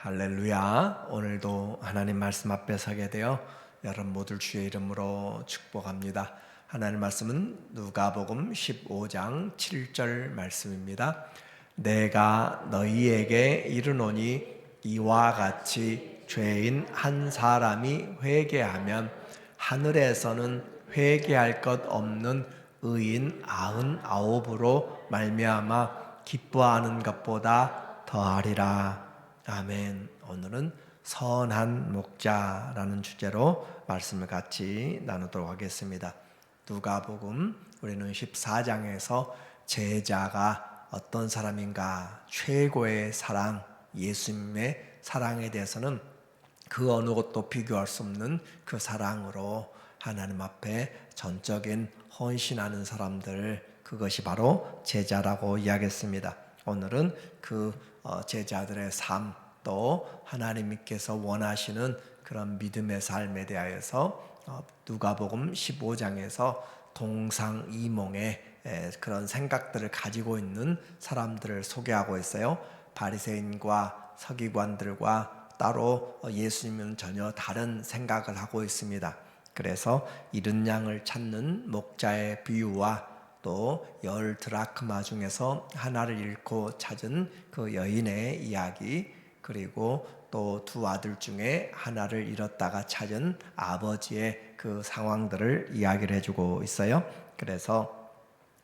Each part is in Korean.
할렐루야. 오늘도 하나님 말씀 앞에 서게 되어 여러분 모두 주의 이름으로 축복합니다. 하나님 말씀은 누가복음 15장 7절 말씀입니다. 내가 너희에게 이르노니 이와 같이 죄인 한 사람이 회개하면 하늘에서는 회개할 것 없는 의인 99으로 말미암아 기뻐하는 것보다 더하리라. 아멘. 오늘은 선한 목자라는 주제로 말씀을 같이 나누도록 하겠습니다. 누가복음 우리는 14장에서 제자가 어떤 사람인가, 최고의 사랑, 예수님의 사랑에 대해서는 그 어느 것도 비교할 수 없는 그 사랑으로 하나님 앞에 전적인 헌신하는 사람들, 그것이 바로 제자라고 이야기했습니다. 오늘은 그 제자들의 삶, 또 하나님께서 원하시는 그런 믿음의 삶에 대하여서 누가복음 15장에서 동상이몽의 그런 생각들을 가지고 있는 사람들을 소개하고 있어요. 바리새인과 서기관들과 따로 예수님은 전혀 다른 생각을 하고 있습니다. 그래서 잃은 양을 찾는 목자의 비유와 또 10드라크마 중에서 하나를 잃고 찾은 그 여인의 이야기, 그리고 또 두 아들 중에 하나를 잃었다가 찾은 아버지의 그 상황들을 이야기를 해주고 있어요. 그래서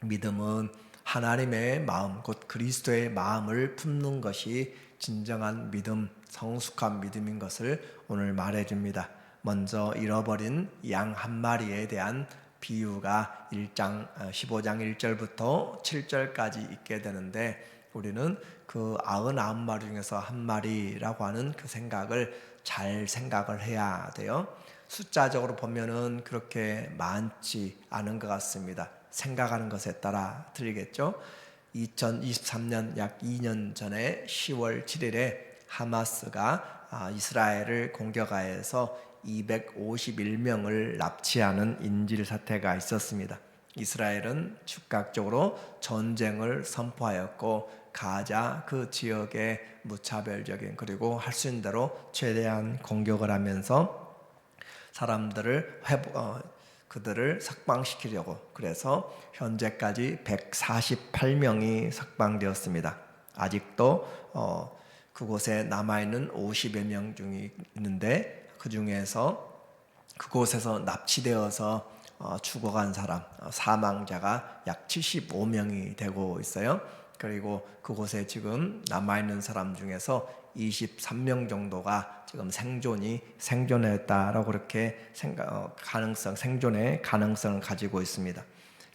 믿음은 하나님의 마음, 곧 그리스도의 마음을 품는 것이 진정한 믿음, 성숙한 믿음인 것을 오늘 말해줍니다. 먼저 잃어버린 양 한 마리에 대한 비유가 15장 1절부터 7절까지 있게 되는데, 우리는 그 99마리 중에서 한 마리라고 하는 그 생각을 잘 생각을 해야 돼요. 숫자적으로 보면은 그렇게 많지 않은 것 같습니다. 생각하는 것에 따라 틀리겠죠. 2023년 약 2년 전에 10월 7일에 하마스가 이스라엘을 공격하여서 251명을 납치하는 인질 사태가 있었습니다. 이스라엘은 즉각적으로 전쟁을 선포하였고, 가자 그 지역에 무차별적인, 그리고 할 수 있는 대로 최대한 공격을 하면서 사람들을 그들을 석방시키려고, 그래서 현재까지 148명이 석방되었습니다. 아직도 그곳에 남아있는 50여 명 중이 있는데, 그 중에서 그곳에서 납치되어서 죽어간 사람, 사망자가 약 75명이 되고 있어요. 그리고 그곳에 지금 남아있는 사람 중에서 23명 정도가 지금 생존했다라고 그렇게 생존의 가능성을 가지고 있습니다.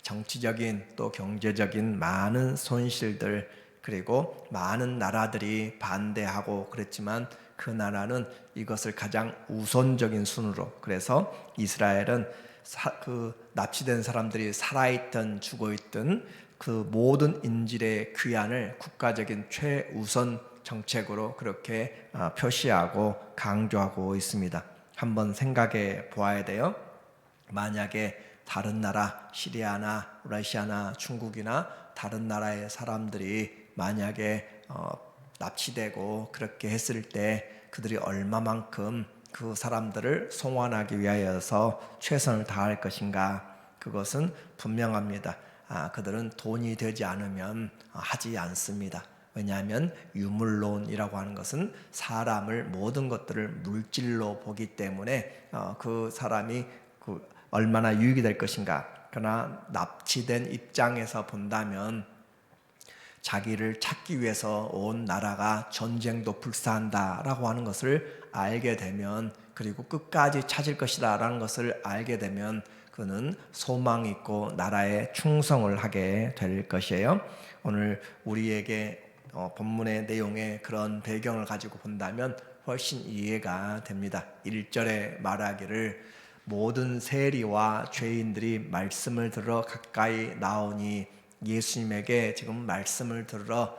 정치적인 또 경제적인 많은 손실들, 그리고 많은 나라들이 반대하고 그랬지만 그 나라는 이것을 가장 우선적인 순으로, 그래서 이스라엘은 그 납치된 사람들이 살아있든 죽어있든 그 모든 인질의 귀환을 국가적인 최우선 정책으로 그렇게 표시하고 강조하고 있습니다. 한번 생각해 보아야 돼요. 만약에 다른 나라, 시리아나 러시아나 중국이나 다른 나라의 사람들이 만약에 납치되고 그렇게 했을 때 그들이 얼마만큼 그 사람들을 송환하기 위하여서 최선을 다할 것인가, 그것은 분명합니다. 그들은 돈이 되지 않으면 하지 않습니다. 왜냐하면 유물론이라고 하는 것은 사람을, 모든 것들을 물질로 보기 때문에 그 사람이 얼마나 유익이 될 것인가. 그러나 납치된 입장에서 본다면 자기를 찾기 위해서 온 나라가 전쟁도 불사한다라고 하는 것을 알게 되면, 그리고 끝까지 찾을 것이다 라는 것을 알게 되면 그는 소망 있고 나라에 충성을 하게 될 것이에요. 오늘 우리에게 본문의 내용의 그런 배경을 가지고 본다면 훨씬 이해가 됩니다. 1절에 말하기를 모든 세리와 죄인들이 말씀을 들어 가까이 나오니, 예수님에게 지금 말씀을 들으러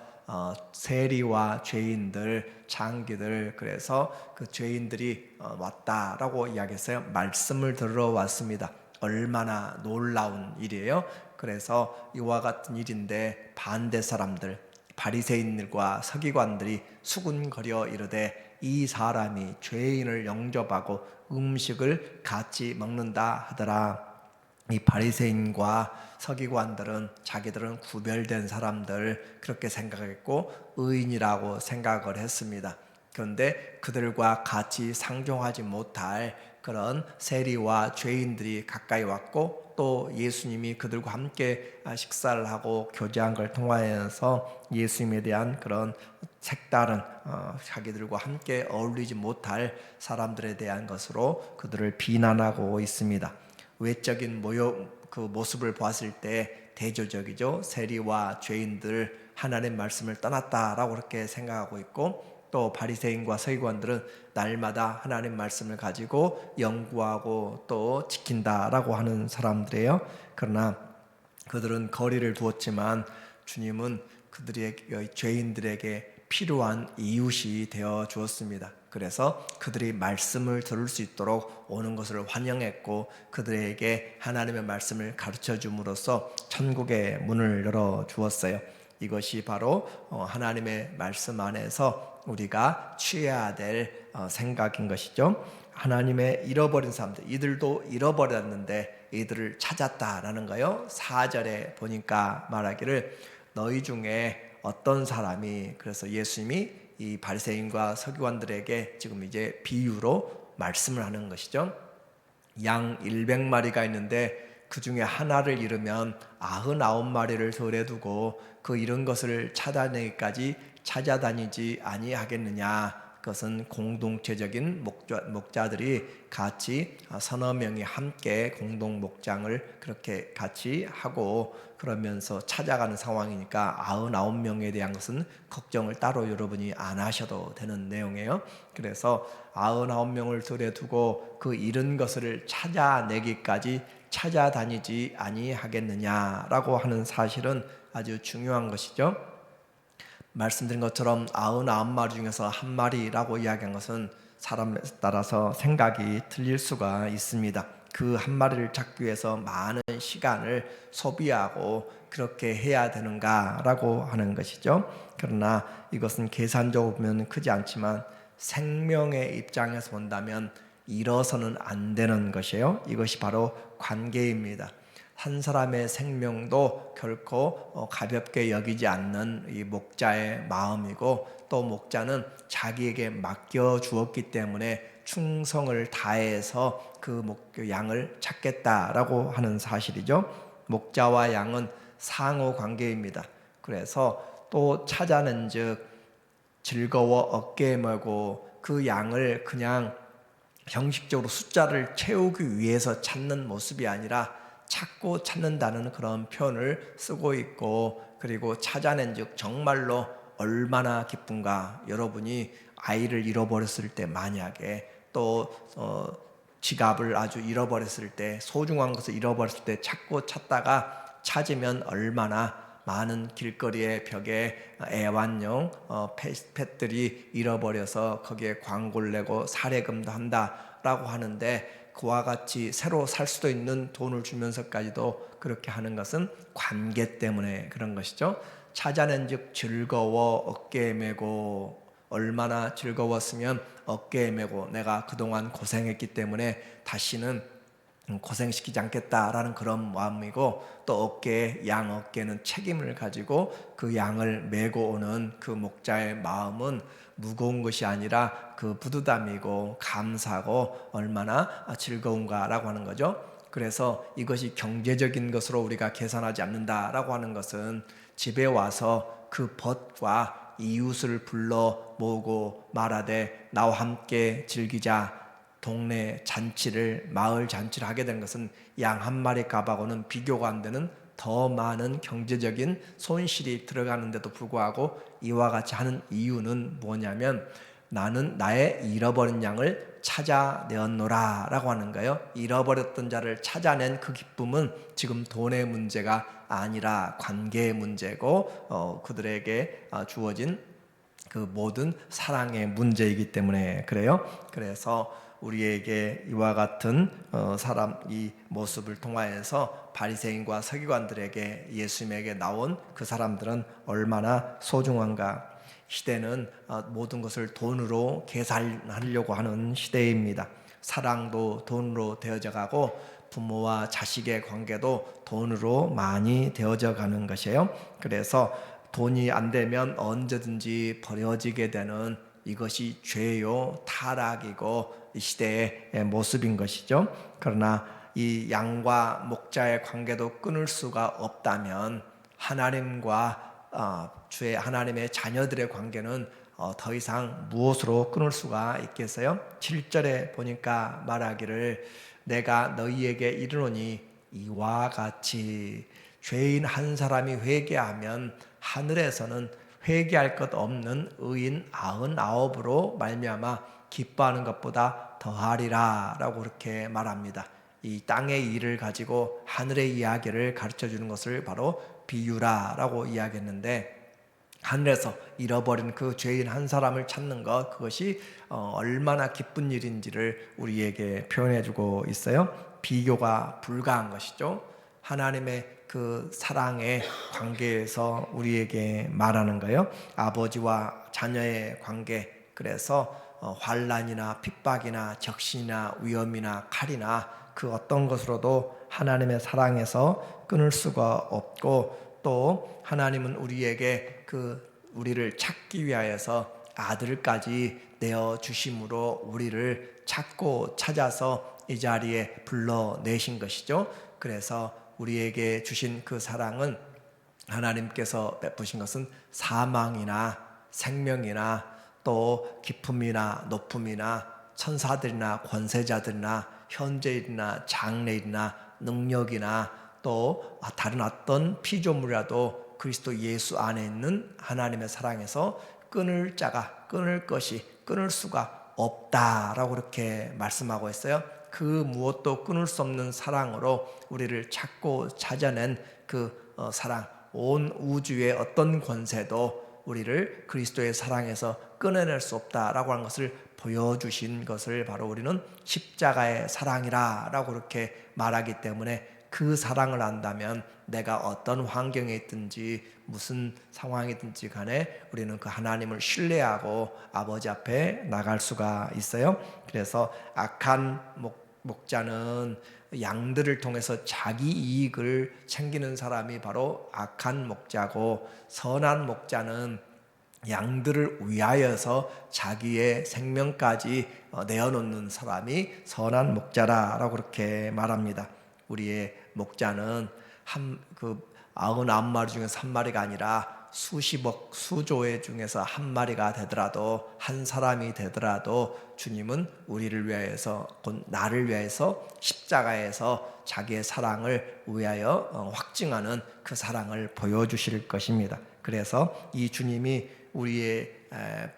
세리와 죄인들, 창기들, 그래서 그 죄인들이 왔다라고 이야기했어요. 말씀을 들으러 왔습니다. 얼마나 놀라운 일이에요. 그래서 이와 같은 일인데 반대 사람들, 바리새인들과 서기관들이 수군거려 이르되 이 사람이 죄인을 영접하고 음식을 같이 먹는다 하더라. 이 바리새인과 서기관들은 자기들은 구별된 사람들 그렇게 생각했고 의인이라고 생각을 했습니다. 그런데 그들과 같이 상종하지 못할 그런 세리와 죄인들이 가까이 왔고 또 예수님이 그들과 함께 식사를 하고 교제한 걸 통하여서 예수님에 대한 그런 색다른 자기들과 함께 어울리지 못할 사람들에 대한 것으로 그들을 비난하고 있습니다. 외적인 그 모습을 봤을 때 대조적이죠. 세리와 죄인들 하나님의 말씀을 떠났다라고 그렇게 생각하고 있고 또 바리새인과 서기관들은 날마다 하나님 말씀을 가지고 연구하고 또 지킨다라고 하는 사람들이에요. 그러나 그들은 거리를 두었지만 주님은 그들의 죄인들에게 필요한 이웃이 되어 주었습니다. 그래서 그들이 말씀을 들을 수 있도록 오는 것을 환영했고 그들에게 하나님의 말씀을 가르쳐 줌으로써 천국의 문을 열어 주었어요. 이것이 바로 하나님의 말씀 안에서 우리가 취해야 될 생각인 것이죠. 하나님의 잃어버린 사람들, 이들도 잃어버렸는데 이들을 찾았다라는 거요. 4절에 보니까 말하기를 너희 중에 어떤 사람이, 그래서 예수님이 이 바리새인과 서기관들에게 지금 이제 비유로 말씀을 하는 것이죠. 양 100마리가 있는데 그 중에 하나를 잃으면 99마리를 덜에 두고 그 잃은 것을 찾아내기까지 찾아다니지 아니하겠느냐. 그것은 공동체적인 목자들이 같이 서너 명이 함께 공동 목장을 그렇게 같이 하고 그러면서 찾아가는 상황이니까 99명에 대한 것은 걱정을 따로 여러분이 안 하셔도 되는 내용이에요. 그래서 99명을 들에 두고 그 잃은 것을 찾아내기까지 찾아다니지 아니하겠느냐라고 하는 사실은 아주 중요한 것이죠. 말씀드린 것처럼 99마리 중에서 한 마리라고 이야기한 것은 사람에 따라서 생각이 틀릴 수가 있습니다. 그 한 마리를 찾기 위해서 많은 시간을 소비하고 그렇게 해야 되는가라고 하는 것이죠. 그러나 이것은 계산적으로 보면 크지 않지만 생명의 입장에서 본다면 잃어서는 안 되는 것이에요. 이것이 바로 관계입니다. 한 사람의 생명도 결코 가볍게 여기지 않는 이 목자의 마음이고 또 목자는 자기에게 맡겨 주었기 때문에 충성을 다해서 그 양을 찾겠다라고 하는 사실이죠. 목자와 양은 상호 관계입니다. 그래서 또 찾아낸 즉 즐거워 어깨에 메고 그 양을 그냥 형식적으로 숫자를 채우기 위해서 찾는 모습이 아니라 찾고 찾는다는 그런 표현을 쓰고 있고 그리고 찾아낸 즉 정말로 얼마나 기쁜가. 여러분이 아이를 잃어버렸을 때 만약에 또 지갑을 아주 잃어버렸을 때 소중한 것을 잃어버렸을 때 찾고 찾다가 찾으면 얼마나 많은 길거리의 벽에 애완용 펫들이 잃어버려서 거기에 광고를 내고 사례금도 한다라고 하는데 그와 같이 새로 살 수도 있는 돈을 주면서까지도 그렇게 하는 것은 관계 때문에 그런 것이죠. 찾아낸 즉 즐거워 어깨에 메고 얼마나 즐거웠으면 어깨에 메고 내가 그동안 고생했기 때문에 다시는 고생시키지 않겠다라는 그런 마음이고 또 양 어깨는 책임을 가지고 그 양을 메고 오는 그 목자의 마음은 무거운 것이 아니라 그 부두담이고 감사하고 얼마나 즐거운가라고 하는 거죠. 그래서 이것이 경제적인 것으로 우리가 계산하지 않는다라고 하는 것은 집에 와서 그 벗과 이웃을 불러 모으고 말하되 나와 함께 즐기자. 동네 잔치를 마을 잔치를 하게 된 것은 양 한 마리 값하고는 비교가 안 되는 더 많은 경제적인 손실이 들어가는데도 불구하고 이와 같이 하는 이유는 뭐냐면 나는 나의 잃어버린 양을 찾아내었노라 라고 하는 거예요. 잃어버렸던 자를 찾아낸 그 기쁨은 지금 돈의 문제가 아니라 관계의 문제고 그들에게 주어진 그 모든 사랑의 문제이기 때문에 그래요. 그래서 우리에게 이와 같은 사람 이 모습을 통하여서 바리새인과 서기관들에게 예수님에게 나온 그 사람들은 얼마나 소중한가. 시대는 모든 것을 돈으로 계산하려고 하는 시대입니다. 사랑도 돈으로 되어져 가고 부모와 자식의 관계도 돈으로 많이 되어져 가는 것이에요. 그래서 돈이 안 되면 언제든지 버려지게 되는 이것이 죄요 타락이고 이 시대의 모습인 것이죠. 그러나 이 양과 목자의 관계도 끊을 수가 없다면 하나님과 주의 하나님의 자녀들의 관계는 더 이상 무엇으로 끊을 수가 있겠어요? 7절에 보니까 말하기를 내가 너희에게 이르노니 이와 같이 죄인 한 사람이 회개하면 하늘에서는 회개할 것 없는 의인 99으로 말미암아 기뻐하는 것보다 더하리라 라고 그렇게 말합니다. 이 땅의 일을 가지고 하늘의 이야기를 가르쳐 주는 것을 바로 비유라라고 이야기했는데, 하늘에서 잃어버린 그 죄인 한 사람을 찾는 것, 그것이 얼마나 기쁜 일인지를 우리에게 표현해 주고 있어요. 비교가 불가한 것이죠. 하나님의 그 사랑의 관계에서 우리에게 말하는 거예요. 아버지와 자녀의 관계. 그래서 환난이나 핍박이나 적신이나 위험이나 칼이나 그 어떤 것으로도 하나님의 사랑에서 끊을 수가 없고, 또 하나님은 우리에게 우리를 찾기 위하여서 아들까지 내어 주심으로 우리를 찾고 찾아서 이 자리에 불러내신 것이죠. 그래서 우리에게 주신 그 사랑은, 하나님께서 베푸신 것은 사망이나 생명이나 또 기쁨이나 높음이나 천사들이나 권세자들이나 현재일이나 장래일이나 능력이나 또 다른 어떤 피조물이라도 그리스도 예수 안에 있는 하나님의 사랑에서 끊을 자가, 끊을 것이, 끊을 수가 없다라고 그렇게 말씀하고 있어요. 그 무엇도 끊을 수 없는 사랑으로 우리를 찾고 찾아낸 그 사랑, 온 우주의 어떤 권세도 우리를 그리스도의 사랑에서 끊어낼 수 없다라고 하는 것을 보여주신 것을 바로 우리는 십자가의 사랑이라고 그렇게 말하기 때문에, 그 사랑을 안다면 내가 어떤 환경에 있든지 무슨 상황이든지 간에 우리는 그 하나님을 신뢰하고 아버지 앞에 나갈 수가 있어요. 그래서 악한 목자는 양들을 통해서 자기 이익을 챙기는 사람이 바로 악한 목자고, 선한 목자는 양들을 위하여서 자기의 생명까지 내어놓는 사람이 선한 목자라고 그렇게 말합니다. 우리의 목자는 99마리 중에서 한 마리가 아니라 수십억 수조의 중에서 한 마리가 되더라도, 한 사람이 되더라도 주님은 우리를 위하여서, 곧 나를 위하여서 십자가에서 자기의 사랑을 위하여 확증하는 그 사랑을 보여주실 것입니다. 그래서 이 주님이 우리의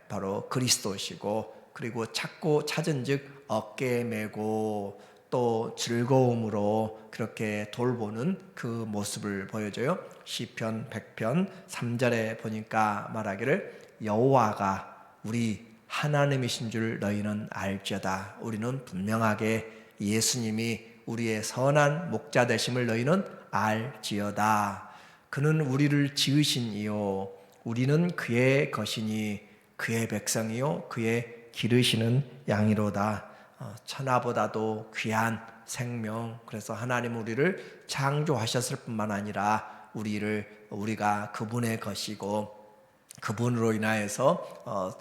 바로 그리스도시고, 그리고 찾고 찾은즉 어깨에 메고 또 즐거움으로 그렇게 돌보는 그 모습을 보여줘요. 시편 100편 3절에 보니까 말하기를 여호와가 우리 하나님이신 줄 너희는 알지어다. 우리는 분명하게 예수님이 우리의 선한 목자 되심을 너희는 알지어다. 그는 우리를 지으신 이요 우리는 그의 것이니 그의 백성이요 그의 기르시는 양이로다. 천하보다도 귀한 생명, 그래서 하나님 우리를 창조하셨을 뿐만 아니라 우리가 그분의 것이고 그분으로 인하여서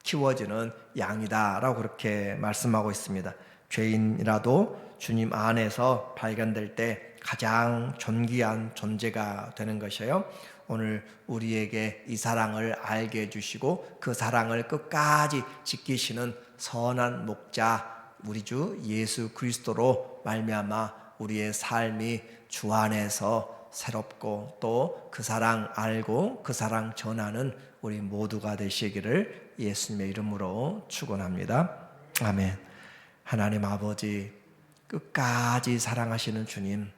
키워지는 양이다라고 그렇게 말씀하고 있습니다. 죄인이라도 주님 안에서 발견될 때 가장 존귀한 존재가 되는 것이에요. 오늘 우리에게 이 사랑을 알게 해주시고 그 사랑을 끝까지 지키시는 선한 목자 우리 주 예수 그리스도로 말미암아 우리의 삶이 주 안에서 새롭고 또 그 사랑 알고 그 사랑 전하는 우리 모두가 되시기를 예수님의 이름으로 축원합니다. 아멘. 하나님 아버지, 끝까지 사랑하시는 주님,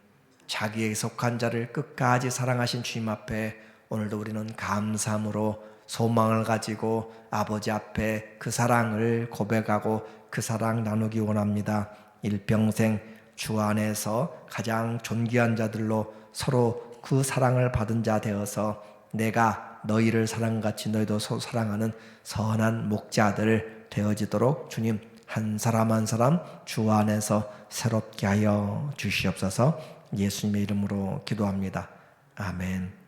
자기에게 속한 자를 끝까지 사랑하신 주님 앞에 오늘도 우리는 감사함으로 소망을 가지고 아버지 앞에 그 사랑을 고백하고 그 사랑 나누기 원합니다. 일평생 주 안에서 가장 존귀한 자들로 서로 그 사랑을 받은 자 되어서 내가 너희를 사랑같이 너희도 서로 사랑하는 선한 목자들 되어지도록 주님 한 사람 한 사람 주 안에서 새롭게 하여 주시옵소서. 예수님의 이름으로 기도합니다. 아멘.